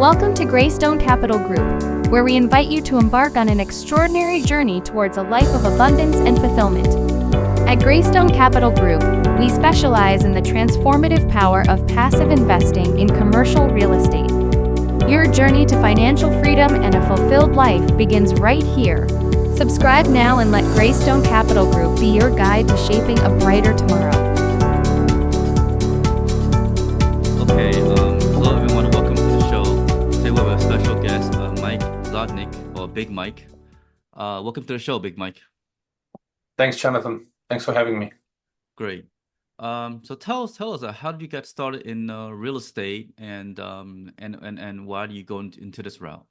Welcome to Greystone Capital Group, where we invite you to embark on an extraordinary journey towards a life of abundance and fulfillment. At Greystone Capital Group, we specialize in the transformative power of passive investing in commercial real estate. Your journey to financial freedom and a fulfilled life begins right here. Subscribe now and let Greystone Capital Group be your guide to shaping a brighter tomorrow. Okay, hello everyone, welcome to the show. Today we have a special guest, Mike Zlotnik, or Big Mike. Welcome to the show, Big Mike. Thanks, Jonathan. Thanks for having me. Great. So tell us, how did you get started in real estate, and why do you go into this route?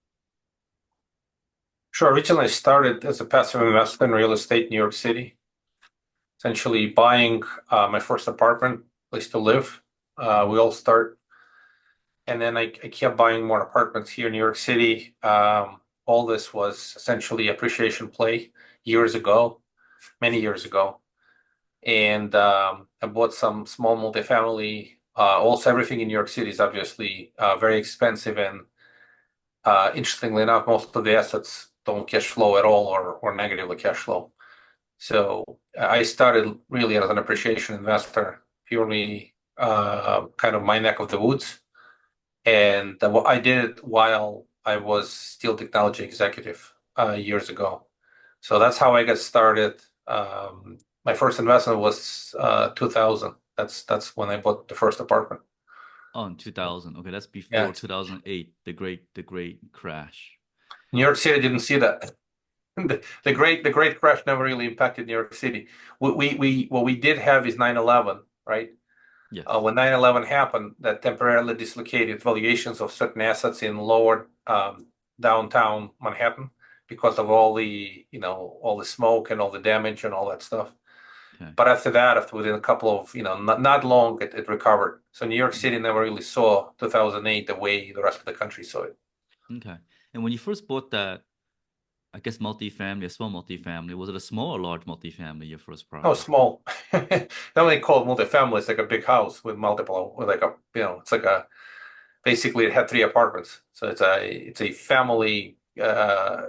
Sure. Originally, I started as a passive investor in real estate in New York City, essentially buying my first apartment, place to live. We all start. And then I kept buying more apartments here in New York City. All this was essentially appreciation play many years ago. And I bought some small multifamily. Also, everything in New York City is obviously very expensive. And interestingly enough, most of the assets don't cash flow at all or negatively cash flow. So I started really as an appreciation investor, purely kind of my neck of the woods. And I did it while I was still technology executive years ago. So that's how I got started. My first investment was 2000. That's when I bought the first apartment. Oh, in 2000. Okay, that's before 2008, the great crash. New York City didn't see that. The great crash never really impacted New York City. What we did have is 9/11, right? Yes. When 9/11 happened, that temporarily dislocated valuations of certain assets in lower downtown Manhattan because of all the smoke and all the damage and all that stuff. Okay. But after that, within a couple of, not long, it recovered. So New York City never really saw 2008 the way the rest of the country saw it. Okay. And when you first bought that, I guess multifamily, a small multifamily, was it a small or large multifamily, your first property? Oh, small. They only call it multifamily. It's like a big house with basically it had 3 apartments. So it's a family.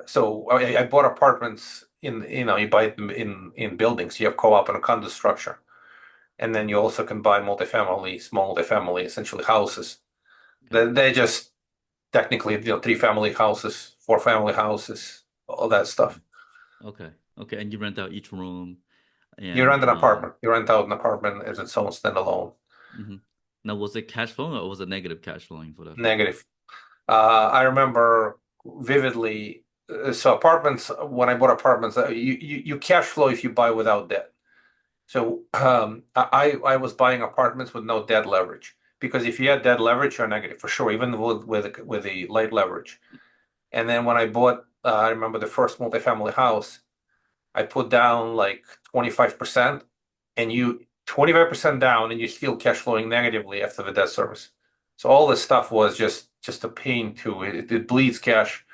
So I bought apartments you buy them in buildings. You have co-op and a condo structure. And then you also can buy small multifamily, essentially houses. They're just technically, 3-family houses, 4-family houses, all that stuff. Okay. And you rent out each room. And, you rent an apartment. You rent out an apartment as its own standalone. Mm-hmm. Now, was it cash flowing or was it negative cash flowing for that? Negative. I remember vividly. So apartments, when I bought apartments, you cash flow if you buy without debt. So I was buying apartments with no debt leverage, because if you had debt leverage, you're negative for sure, even with the light leverage. And then when I bought, I remember the first multifamily house, I put down like 25%, and 25% down, and you still cash flowing negatively after the debt service. So all this stuff was just a pain too. It bleeds cash,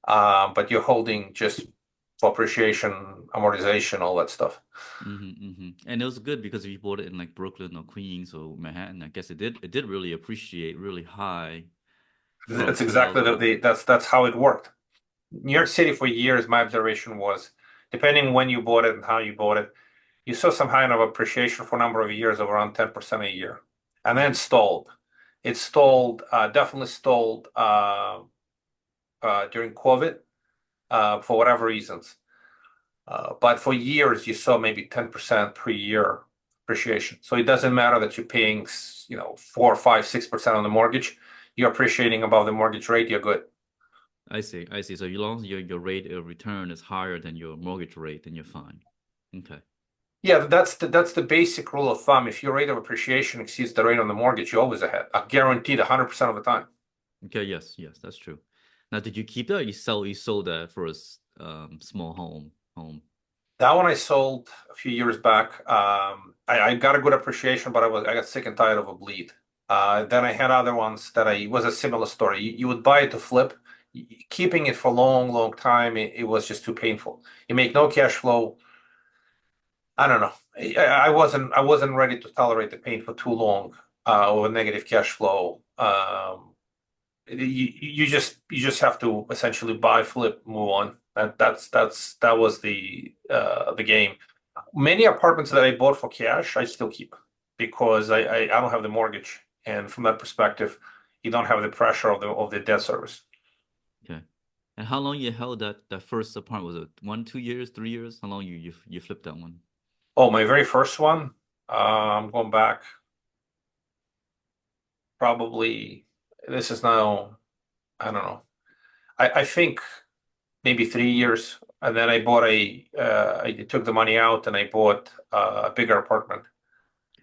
but you're holding just for appreciation, amortization, all that stuff. And it was good because if you bought it in like Brooklyn or Queens or Manhattan, I guess it did really appreciate really high. That's exactly that's how it worked. New York City for years, my observation was, depending when you bought it and how you bought it, you saw some kind of appreciation for a number of years of around 10% a year, and then stalled. It definitely stalled during COVID for whatever reasons. But for years, you saw maybe 10% per year appreciation. So it doesn't matter that you're paying, 4, 5, 6% on the mortgage. You're appreciating above the mortgage rate, you're good. I see. So as long as your rate of return is higher than your mortgage rate, then you're fine. Okay. Yeah, that's the basic rule of thumb. If your rate of appreciation exceeds the rate on the mortgage, you're always ahead. Guaranteed 100% of the time. Okay. Yes, that's true. Now, did you keep that? Or you sold that for a small home? That one I sold a few years back. I got a good appreciation, but I got sick and tired of a bleed. Then I had other ones that it was a similar story. You would buy it to flip. Keeping it for a long time, it was just too painful. You make no cash flow. I don't know. I wasn't ready to tolerate the pain for too long with negative cash flow. You just have to essentially buy, flip, move on. That was the game. Many apartments that I bought for cash, I still keep because I don't have the mortgage, and from that perspective, you don't have the pressure of the debt service. Okay. And how long you held that first apartment? Was it 1, 2 years, 3 years? How long you flipped that one? Oh, my very first one, I'm going back probably. This is now, I don't know. I think maybe 3 years, and then I took the money out and I bought a bigger apartment.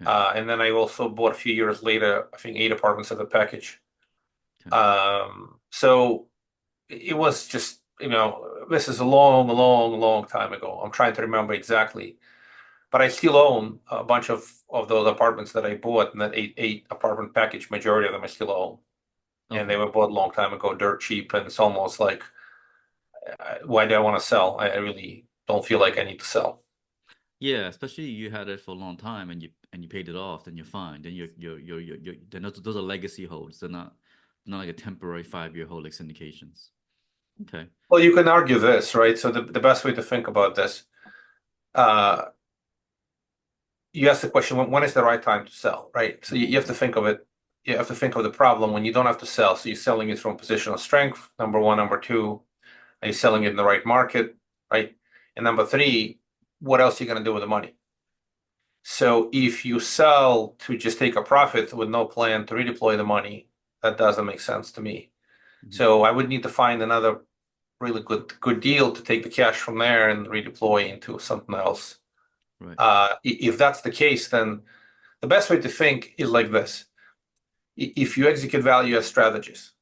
Okay. And then I also bought a few years later, I think 8 apartments as a package. Okay. So it was just, this is a long, long, long time ago. I'm trying to remember exactly, but I still own a bunch of those apartments that I bought in that eight apartment package. Majority of them I still own, and they Okay. were bought a long time ago, dirt cheap, and it's almost like, why do I want to sell? I really don't feel like I need to sell. Yeah, especially you had it for a long time and you paid it off, then you're fine. Then you're then those are legacy holds. They're not like a temporary 5 year hold like syndications. Okay. Well, you can argue this, right? So the best way to think about this, uh, you ask the question, when is the right time to sell, right? So you have to think of it. You have to think of the problem when you don't have to sell. So you're selling it from a position of strength, number one. Number two, are you selling it in the right market, right? And number three, what else are you going to do with the money? So if you sell to just take a profit with no plan to redeploy the money, that doesn't make sense to me. Mhm. So I would need to find another really good deal to take the cash from there and redeploy into something else. Right. If that's the case, then the best way to think is like this. If you execute value as strategies,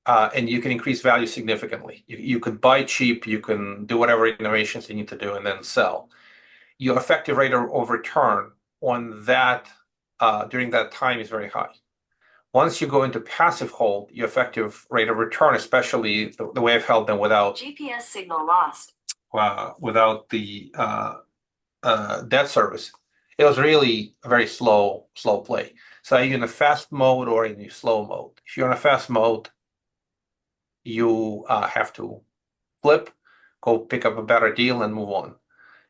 and you can increase value significantly, you could buy cheap, you can do whatever innovations you need to do, and then sell. Your effective rate of return on that during that time is very high. Once you go into passive hold, your effective rate of return, especially the way I've held them without GPS signal lost. without the debt service, it was really a very slow play. So are you in a fast mode or in a slow mode? If you're in a fast mode, you have to flip, go pick up a better deal and move on.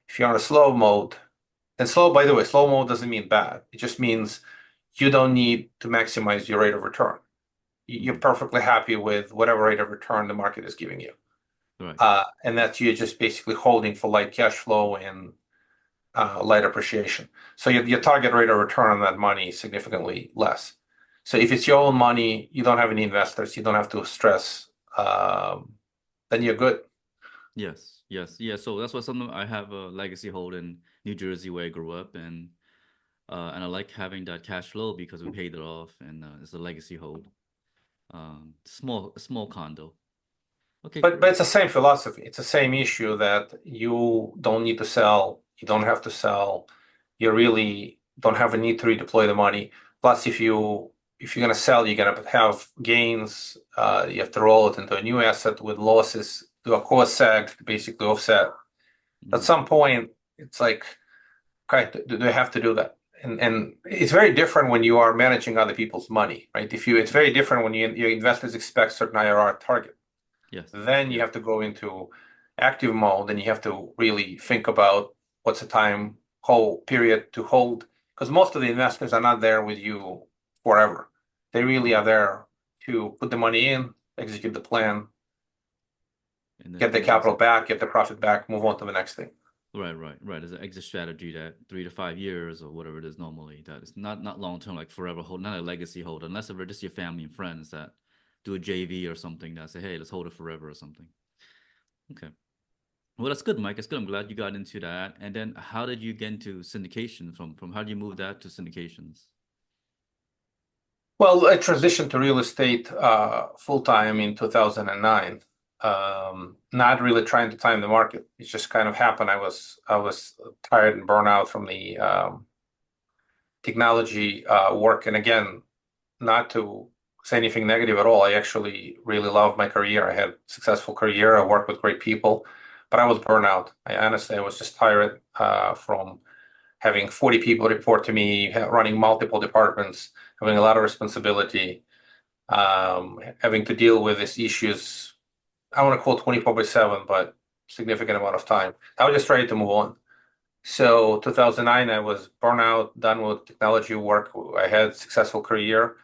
If you're on a slow mode, and slow, by the way, slow mode doesn't mean bad. It just means you don't need to maximize your rate of return. You're Mhm. perfectly happy with whatever rate of return the market is giving you. Right. And that you're just basically holding for light cash flow and light appreciation. So your target rate of return on that money is significantly less. So if it's your own money, you don't have any investors, you don't have to stress, then you're good. Yes. Yes. Yeah. So that's why something I have a legacy hold in New Jersey where I grew up and I like having that cash flow because we paid it off and it's a legacy hold. Small condo. Okay, But great. it's the same philosophy. It's the same issue that you don't need to sell. You don't have to sell. You really don't have a need to redeploy the money. Plus, if you're gonna sell, you're gonna have gains. You have to roll it into a new asset with losses, do a cost seg to basically offset. At Mhm. some point, it's like, okay, do I have to do that? And it's very different when you are managing other people's money, right? It's very Yes. different when your investors expect certain IRR target. Yes. Then you Yes. have to go into active mode and you have to really think about what's the time whole period to hold. Because most of the investors are not there with you forever. They really are Mhm. there to put the money in, execute the plan, And then get the and capital exit. back, get the profit back, move on to the next thing. Right, right, right. There's an exit strategy that 3 to 5 years or whatever it is normally. That is not long term, like forever hold, not a legacy hold, unless it's just your family and friends that do a JV or something that say, hey, let's hold it forever or something. Okay. Well, that's good, Mike. That's good. I'm glad you got into that. And then how did you get into syndication from how did you move that to syndications? Well, I transitioned to real estate full time in 2009. Not really trying to time the market. It just kind of happened. I was tired and burnt out from the technology work. And again, not to say anything negative at all. I actually really love my career. I had a successful career. I worked with great people, but I was burnt out. I was just tired from having 40 people report to me, running multiple departments, having a lot of responsibility. having to deal with these issues. I want to call 24/7, but significant amount of time. I was just ready to move on. So 2009, I was burnout, done with technology work. I had a successful career,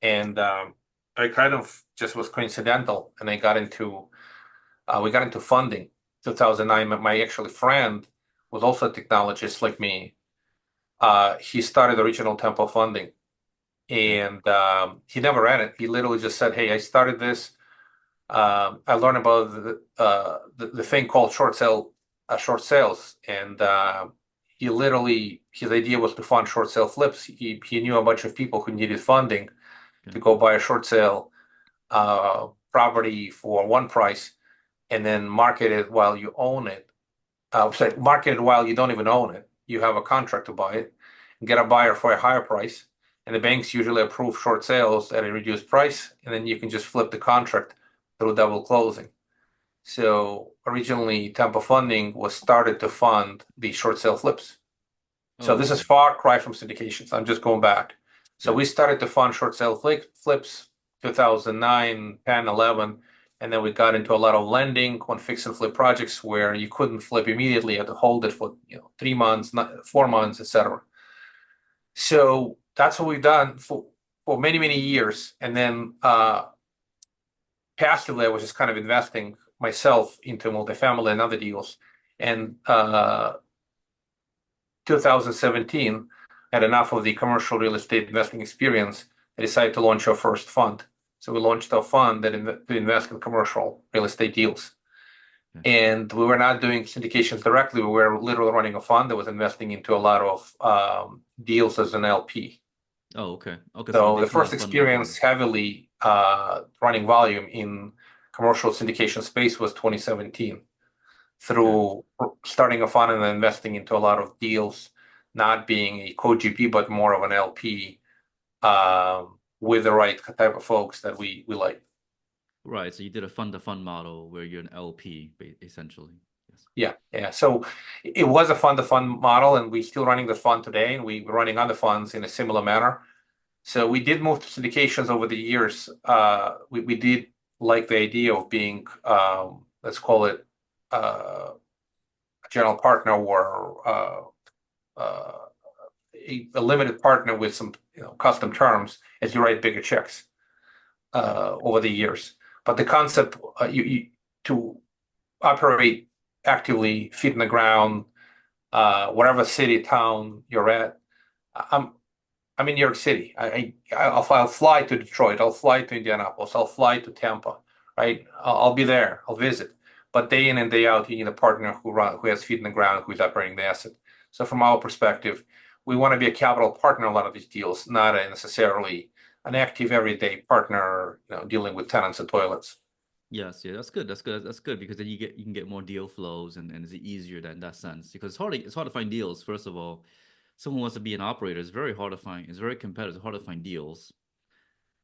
and I kind of just was coincidental, and we got into funding. 2009, my actually friend was also a technologist like me. He started original Tempo funding, and he never ran it. He literally just said, "Hey, I started this. I learned about the thing called short sales, and his idea was to fund short sale flips. He knew a bunch of people who needed funding to go buy a short sale property for one price, and then market it while you own it. Sorry, market it while you don't even own it. You have a contract to buy it, and get a buyer for a higher price, and the banks usually approve short sales at a reduced price, and then you can just flip the contract through double closing. So originally, Tampa Funding was started to fund the short sale flips. So Oh, this is okay. far cry from syndications. I'm just going back. So Yeah. we started to fund short sale flips 2009, 10, 11, and then we got into a lot of lending on fix and flip projects where you couldn't flip immediately, you had to hold it for 3 months, 4 months, etc. So that's what we've done for many, many years. And then passively, I was just kind of investing myself into multifamily and other deals. And 2017, had enough of the commercial real estate investing experience, I decided to launch our first fund. So we launched a fund that to invest in commercial real estate deals. Okay. And we were not doing syndications directly. We were literally running a fund that was investing into a lot of deals as an LP. Oh, okay. Okay, so you So the did kind first of fund of experience heavily running volume in commercial syndication space was 2017 okay. through starting a fund and then investing into a lot of deals, not being a co-GP, but more of an LP with the right type of folks that we like. Right. So you did a fund to fund model where you're an LP, essentially. Yes. Yeah. So it was a fund to fund model, and we're still running the fund today, and we're running other funds in a similar manner. So we did move to syndications over the years. We did like the idea of being, let's call it, a general partner or a limited partner with some custom terms as you write bigger checks over the years. But the concept to operate actively, feet in the ground, whatever city, town you're at. I'm in New York City. I'll fly to Detroit. I'll fly to Indianapolis. I'll fly to Tampa. Right? I'll be there. I'll visit. But day in and day out, you need a partner who has feet in the ground, who's operating the asset. So from our perspective, we want to be a capital partner in a lot of these deals, not necessarily an active everyday partner, dealing with tenants and toilets. Yes, yeah, that's good. That's good. That's good because then you can get more deal flows and it's easier in that sense because it's hard to find deals. First of all, someone wants to be an operator. It's very hard to find. It's very competitive. It's hard to find deals,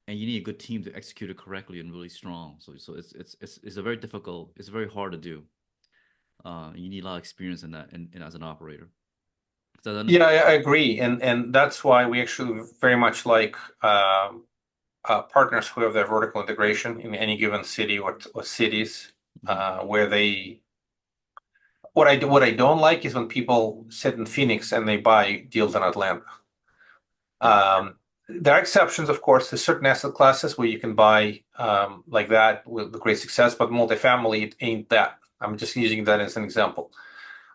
and you need a good team to execute it correctly and really strong. So it's a very difficult. It's very hard to do. You need a lot of experience in that and as an operator. So then, Yeah, I agree, and that's why we actually very much like partners who have their vertical integration in any given city or cities, where they. What I don't like is when people sit in Phoenix and they buy deals in Atlanta. yeah, There are exceptions, of course, to certain asset classes where you can buy like that with great success, but multifamily it ain't that. I'm just using that as an example.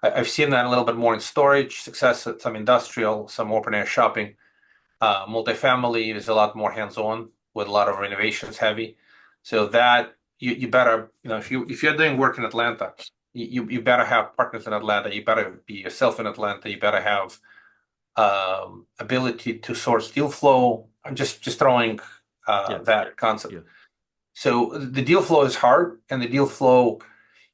I've seen that a little bit more in storage success, some industrial, some open air shopping. Multifamily is a lot more hands-on with a lot of renovations heavy. So that you better, if you're doing work in Atlanta, you better have partners in Atlanta. You better be yourself in Atlanta. You better have ability to source deal flow. I'm just throwing yeah, that concept. yeah, So the deal flow is hard, and the deal flow,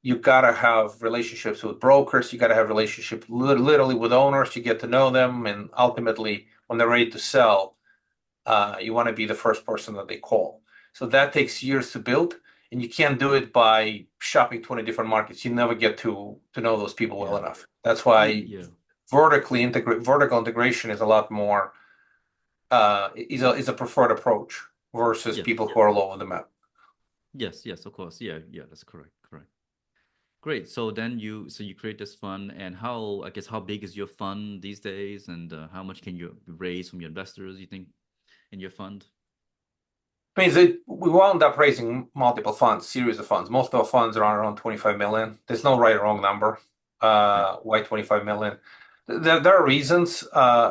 you gotta have relationships with brokers. You gotta have relationship literally with owners. You get to know them, and ultimately, when they're ready to sell, you want to be the first person that they call. So that takes years to build, and you can't do it by shopping 20 different markets. You never get to know those people well yeah, enough. That's why yeah. vertical integration is a lot more is a preferred approach versus Yes. people who are low on the map. Yes, yes, of course. Yeah, that's correct. Great. So then you create this fund, and I guess how big is your fund these days, and how much can you raise from your investors, you think, in your fund? Means that we wound up raising multiple funds, series of funds. Most of our funds are around 25 million. There's no right or wrong number. Okay. Why 25 million? There are reasons.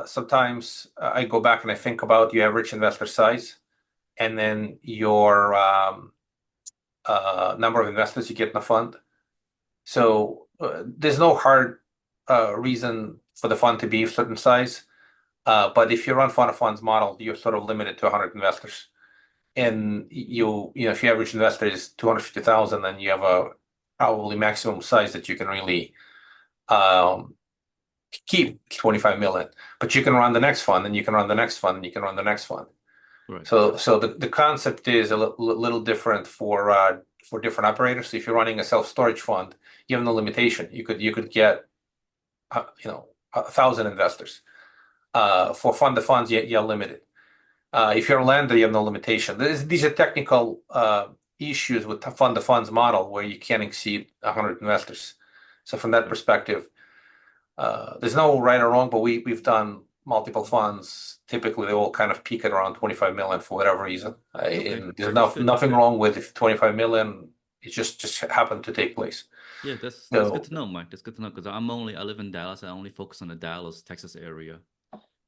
Sometimes I go back and I think about your average investor size and then your number of investors you get in a fund. So there's no hard reason for the fund to be a certain size. But if you run fund of funds model, you're sort of limited to 100 investors. And if your average investor is 250,000, then you have a probably maximum size that you can really keep 25 million. But you can run the next fund, and you can run the next fund, and you can run the next fund. Right. So the concept is a little different for different operators. So if you're running a self-storage fund, you have no limitation. You could get 1,000 investors. For fund of funds, you're limited. If you're a lender, you have no limitation. These are technical issues with the fund of funds model where you can't exceed 100 investors. So from that Right. perspective, there's no right or wrong, but we've done multiple funds. Typically, they all kind of peak at around 25 million for whatever reason. Okay. And there's That's good. nothing wrong with if 25 million. It just happened to take place. Yeah, that's good So to know, Mike. That's good to know because I live in Dallas. I only focus on the Dallas, Texas area.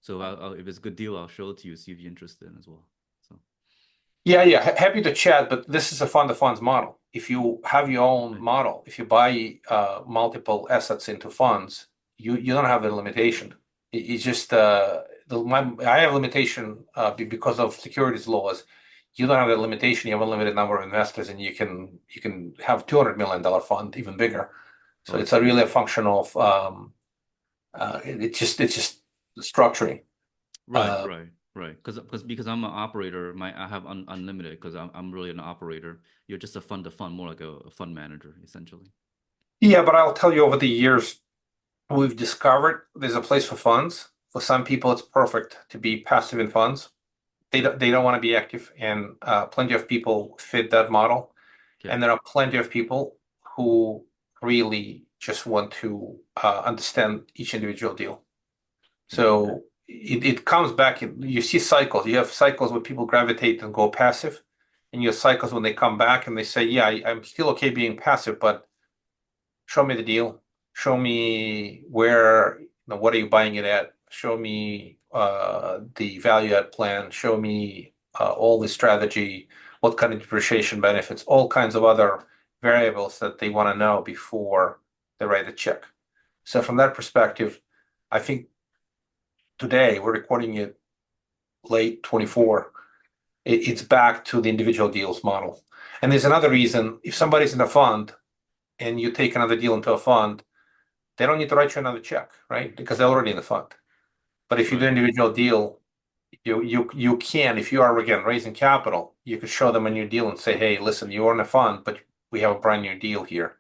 So if it's a good deal, I'll show it to you, see if you're interested in as well. So yeah, happy to chat, but this is a fund of funds model. If you have your own right. model, if you buy multiple assets into funds, you don't have the limitation. It's just I have limitation because of securities laws. You don't have the limitation. You have a limited number of investors, and you can have $200 million fund, even bigger. So Oh, I it's a see. really a function of it's just structuring. Right, Uh, right. Because I'm an operator, I have unlimited because I'm really an operator. You're just a fund to fund, more like a fund manager, essentially. yeah, but I'll tell you over the years, we've discovered there's a place for funds. For some people, it's perfect to be passive in funds. They don't want to be active, and plenty of people fit that model. Okay. And there are plenty of people who really just want to understand each individual deal. So it comes back. You see cycles. You have cycles where people gravitate and go passive, and you have cycles when they come back and they say, "Yeah, I'm still okay being passive, but show me the deal. Show me where, what are you buying it at? Show me the value add plan. Show me all the strategy, what kind of depreciation benefits, all kinds of other variables that they want to know before they write a check." So from that perspective, I think today we're recording it late 24. It's back to the individual deals model. And there's another reason. If somebody's in a fund and you take another deal into a fund, they don't need to write you another check, right? Because they're already in the fund. But if you do Right. individual deal, you can, if you are again raising capital, you could show them a new deal and say, "Hey, listen, you are in a fund, but we have a brand new deal here,"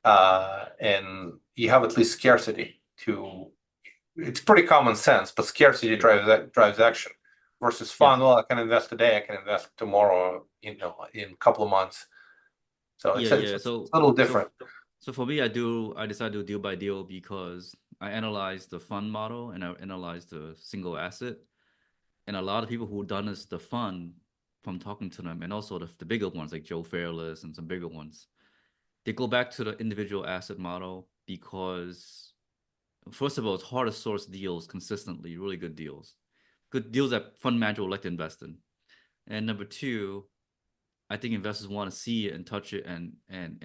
and you have at least scarcity to. It's pretty common sense, but scarcity drives action. Versus Yes. fund, well, I can invest today, I can invest tomorrow, in a couple of months. So Yeah, it's yeah. a little So different. so for me, I decided to do deal by deal because I analyzed the fund model and I analyzed the single asset. And a lot of people who done this the fund, from talking to them, and also the bigger ones like Joe Fairless and some bigger ones, they go back to the individual asset model because first of all, it's hard to source deals consistently, really good deals that fund manager would like to invest in. And number two, I think investors want to see it and touch it and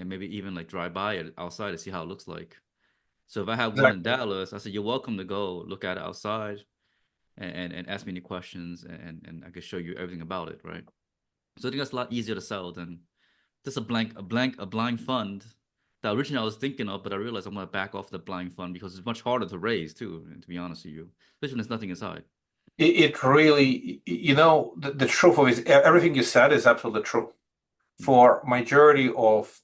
maybe even like drive by it outside to see how it looks like. So if I have one in Exactly. Dallas, I said you're welcome to go look at it outside and ask me any questions and I can show you everything about it, right? So I think that's a lot easier to sell than just a blind fund that originally I was thinking of, but I realized I'm gonna back off the blind fund because it's much harder to raise too, to be honest with you, especially when there's nothing inside. It really, the truth of it is everything you said is absolutely true. Mm. For majority of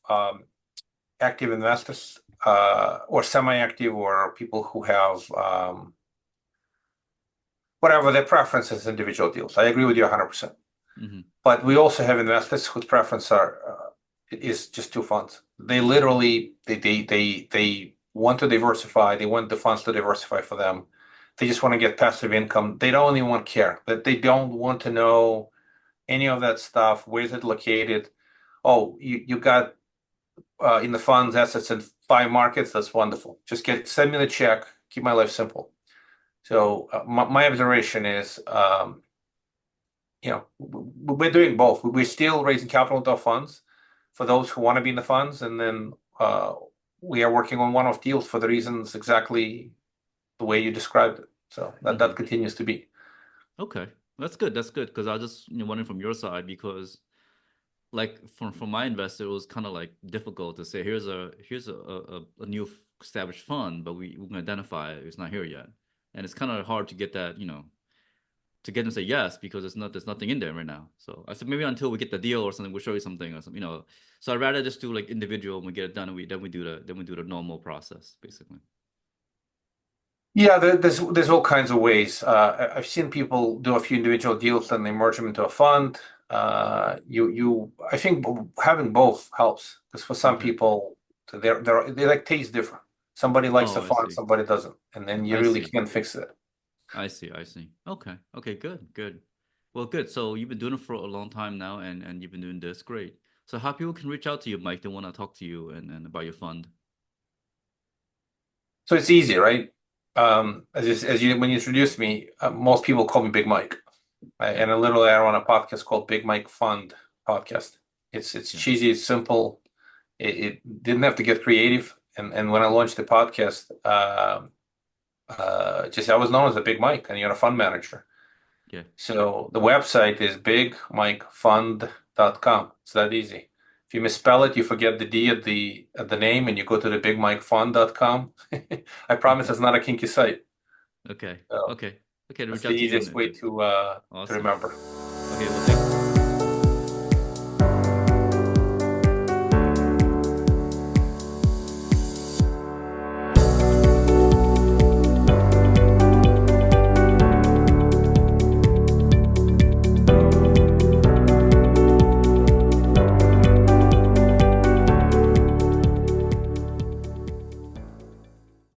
active investors or semi-active or people who have whatever their preferences, individual deals. I agree with you 100%. But we also have investors whose preference is just two funds. They literally they want to diversify. They want the funds to diversify for them. They just want to get passive income. They don't even want care. That they don't want to know any of that stuff. Where is it located? Oh, you got in the funds assets in 5 markets. That's wonderful. Just send me the check. Keep my life simple. So my observation is, we're doing both. We're still raising capital into our funds for those who want to be in the funds, and then we are working on one-off deals for the reasons exactly the way you described it. So that continues to be. Okay, that's good. That's good, because I was just wondering from your side, because like from my investor, it was kind of like difficult to say here's a new established fund, but we can identify it. It's not here yet, and it's kind of hard to get that to get them to say yes, because there's nothing in there right now. So I said maybe until we get the deal or something, we'll show you something or something. So I'd rather just do like individual and we get it done, and then we do the normal process basically. Yeah, there's all kinds of ways. I've seen people do a few individual deals and they merge them into a fund. I think having both helps, because for some people they like taste different. Somebody likes the I fund, see. somebody doesn't, and then you I really see. can't fix it. I see. Okay. Good. Well, good. So you've been doing it for a long time now, and you've been doing this. Great. So how people can reach out to you, Mike? They want to talk to you and about your fund. So it's easy, right? As you when you introduced me, most people call me Big Mike, right? And literally I run a podcast called Big Mike Fund Podcast. It's cheesy, it's simple. It didn't have to get creative. And when I launched the podcast, just I was known as a Big Mike, and you're a fund manager. Yeah. So the website is bigmikefund.com. It's that easy. If you misspell it, you forget the D at the name, and you go to the bigmikefund.com. I promise it's not a kinky site. Okay. So Okay. To that's reach the out to you easiest way to Awesome. remember. Okay. Well, thank